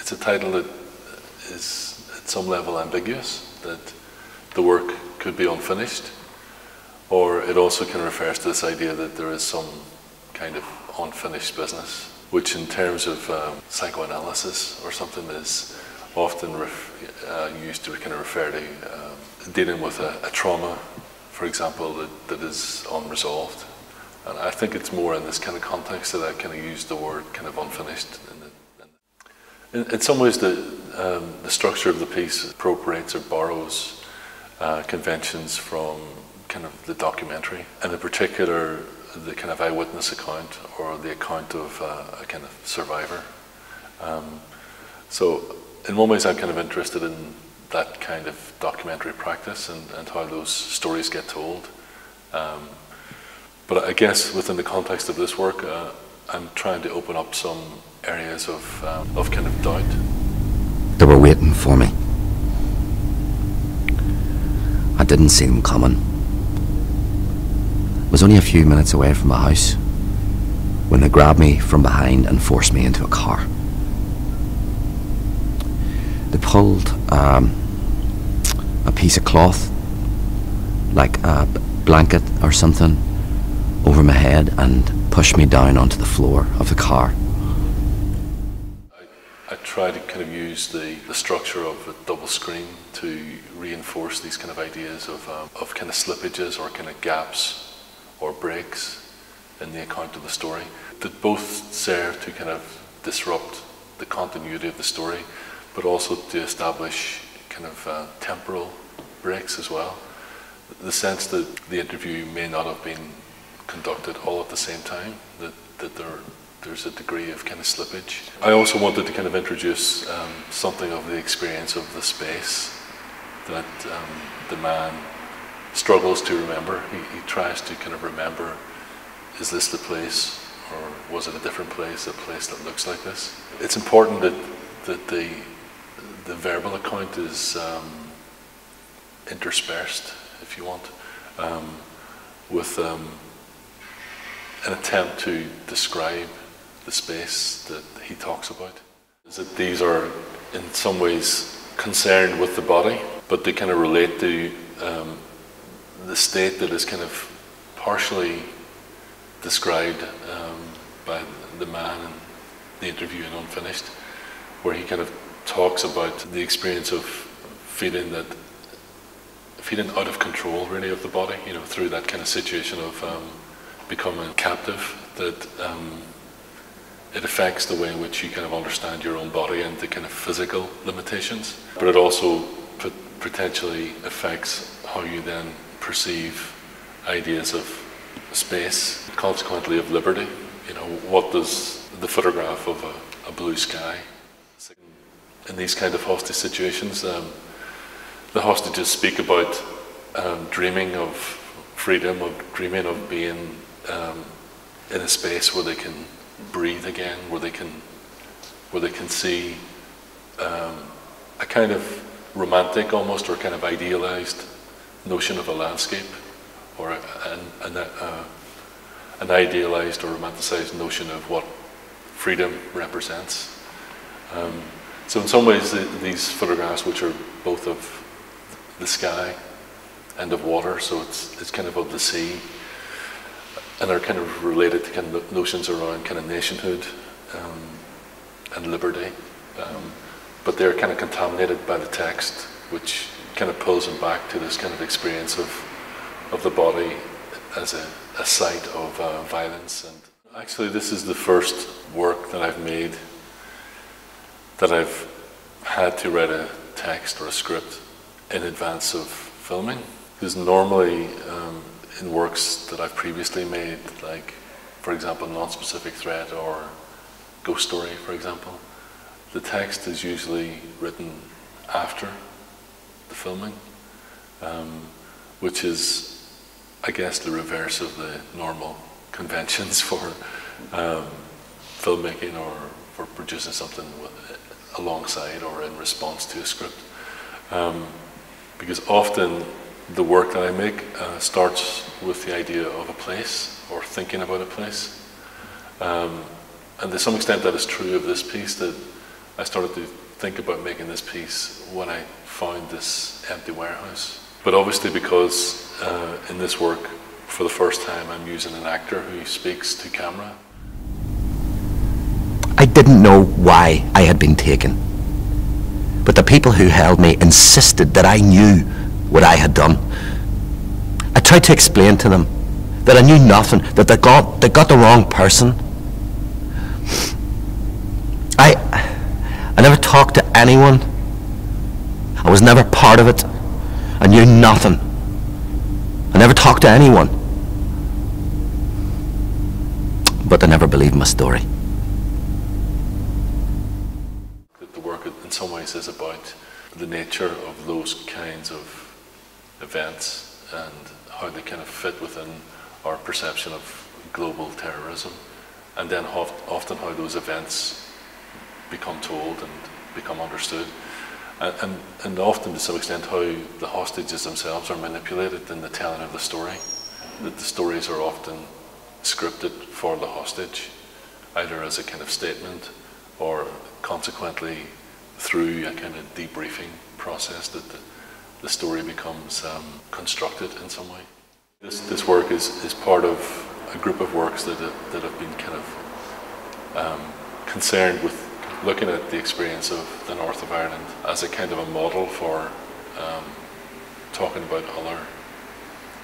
it's a title that is at some level ambiguous, that the work could be unfinished, or it also kind of refers to this idea that there is some kind of unfinished business, which in terms of psychoanalysis or something is often used to kind of refer to dealing with a trauma, for example, that is unresolved. And I think it's more in this kind of context that I kind of use the word kind of unfinished. In some ways, the structure of the piece appropriates or borrows conventions from kind of the documentary, and in particular the kind of eyewitness account or the account of a kind of survivor. So in one way I'm kind of interested in that kind of documentary practice and how those stories get told. But I guess within the context of this work, I'm trying to open up some areas of kind of doubt. They were waiting for me. I didn't see them coming. I was only a few minutes away from the house when they grabbed me from behind and forced me into a car. They pulled a piece of cloth, like a blanket or something, over my head and pushed me down onto the floor of the car. I try to kind of use the structure of a double screen to reinforce these kind of ideas of kind of slippages or kind of gaps or breaks in the account of the story that both serve to kind of disrupt the continuity of the story, but also to establish kind of temporal breaks as well. The sense that the interview may not have been conducted all at the same time, that there's a degree of kind of slippage. I also wanted to kind of introduce something of the experience of the space that the man struggles to remember. He tries to kind of remember, is this the place, or was it a different place, a place that looks like this? It's important that the verbal account is interspersed, if you want, with an attempt to describe the space that he talks about. Is that these are in some ways concerned with the body, but they kind of relate to the state that is kind of partially described by the man in the interview in Unfinished, where he kind of talks about the experience of feeling out of control really of the body, you know, through that kind of situation of becoming captive, that it affects the way in which you kind of understand your own body and the kind of physical limitations, but it also potentially affects how you then perceive ideas of space, consequently of liberty. You know, what does the photograph of a blue sky? In these kind of hostage situations, the hostages speak about dreaming of freedom, of dreaming of being in a space where they can breathe again, where they can see a kind of romantic almost, or kind of idealized notion of a landscape, or an idealized or romanticized notion of what freedom represents. So in some ways these photographs, which are both of the sky and of water, so it's kind of the sea, and are kind of related to kind of notions around kind of nationhood and liberty, but they're kind of contaminated by the text, which kind of pulls them back to this kind of experience of the body as a site of violence. And actually this is the first work that I've made that I've had to write a text or a script in advance of filming. Because normally in works that I've previously made, like for example Non-Specific Threat or Ghost Story, for example, the text is usually written after the filming, which is, I guess, the reverse of the normal conventions for filmmaking or for producing something alongside or in response to a script. Because often the work that I make starts with the idea of a place or thinking about a place. And to some extent that is true of this piece, that I started to think about making this piece when I found this empty warehouse. But obviously because in this work, for the first time, I'm using an actor who speaks to camera. I didn't know why I had been taken, but the people who held me insisted that I knew what I had done. I tried to explain to them that I knew nothing, that they got the wrong person. I never talked to anyone. I was never part of it. I knew nothing. I never talked to anyone. But they never believed my story. The work in some ways is about the nature of those kinds of events and how they kind of fit within our perception of global terrorism, and then often how those events become told and become understood, and often to some extent how the hostages themselves are manipulated in the telling of the story. That the stories are often scripted for the hostage, either as a kind of statement or consequently through a kind of debriefing process that the story becomes constructed in some way. This work is part of a group of works that have been kind of concerned with looking at the experience of the north of Ireland as a kind of a model for talking about other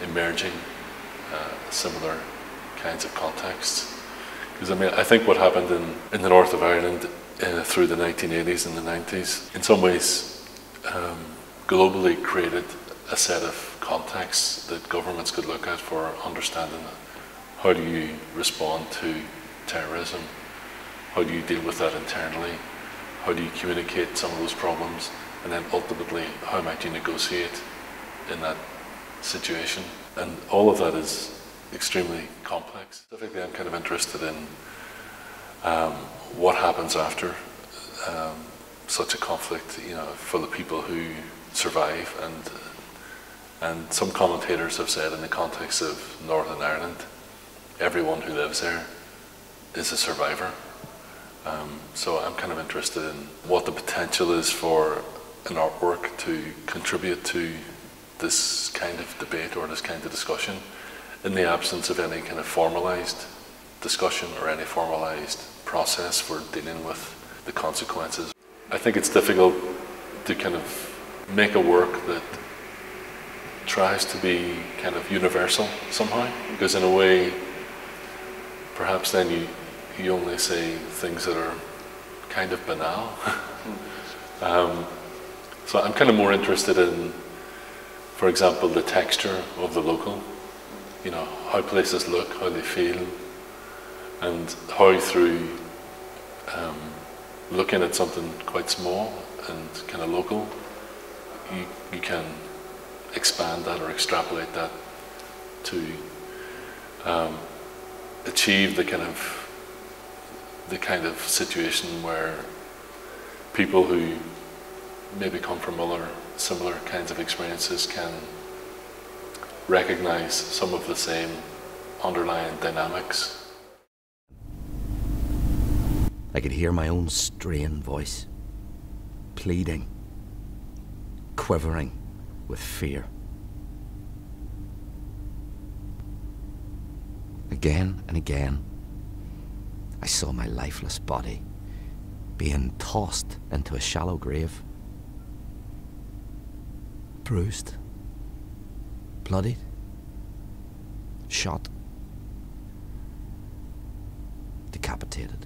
emerging similar kinds of contexts. Because I mean, I think what happened in the north of Ireland through the 1980s and the 90s, in some ways globally created a set of contexts that governments could look at for understanding how do you respond to terrorism, how do you deal with that internally, how do you communicate some of those problems, and then ultimately how might you negotiate in that situation. And all of that is extremely complex. Specifically, I'm kind of interested in what happens after such a conflict, you know, for the people who survive. And some commentators have said, in the context of Northern Ireland, everyone who lives there is a survivor. So I'm kind of interested in what the potential is for an artwork to contribute to this kind of debate or this kind of discussion in the absence of any kind of formalized discussion or any formalized process for dealing with the consequences. I think it's difficult to kind of make a work that tries to be kind of universal somehow, because in a way perhaps then you only say things that are kind of banal. So I'm kind of more interested in, for example, the texture of the local, you know, how places look, how they feel, and how through looking at something quite small and kind of local, you can expand that or extrapolate that to achieve the kind of situation where people who maybe come from other similar kinds of experiences can recognize some of the same underlying dynamics. I could hear my own strained voice, pleading, quivering with fear. Again and again, I saw my lifeless body being tossed into a shallow grave, bruised, bloodied, shot, decapitated.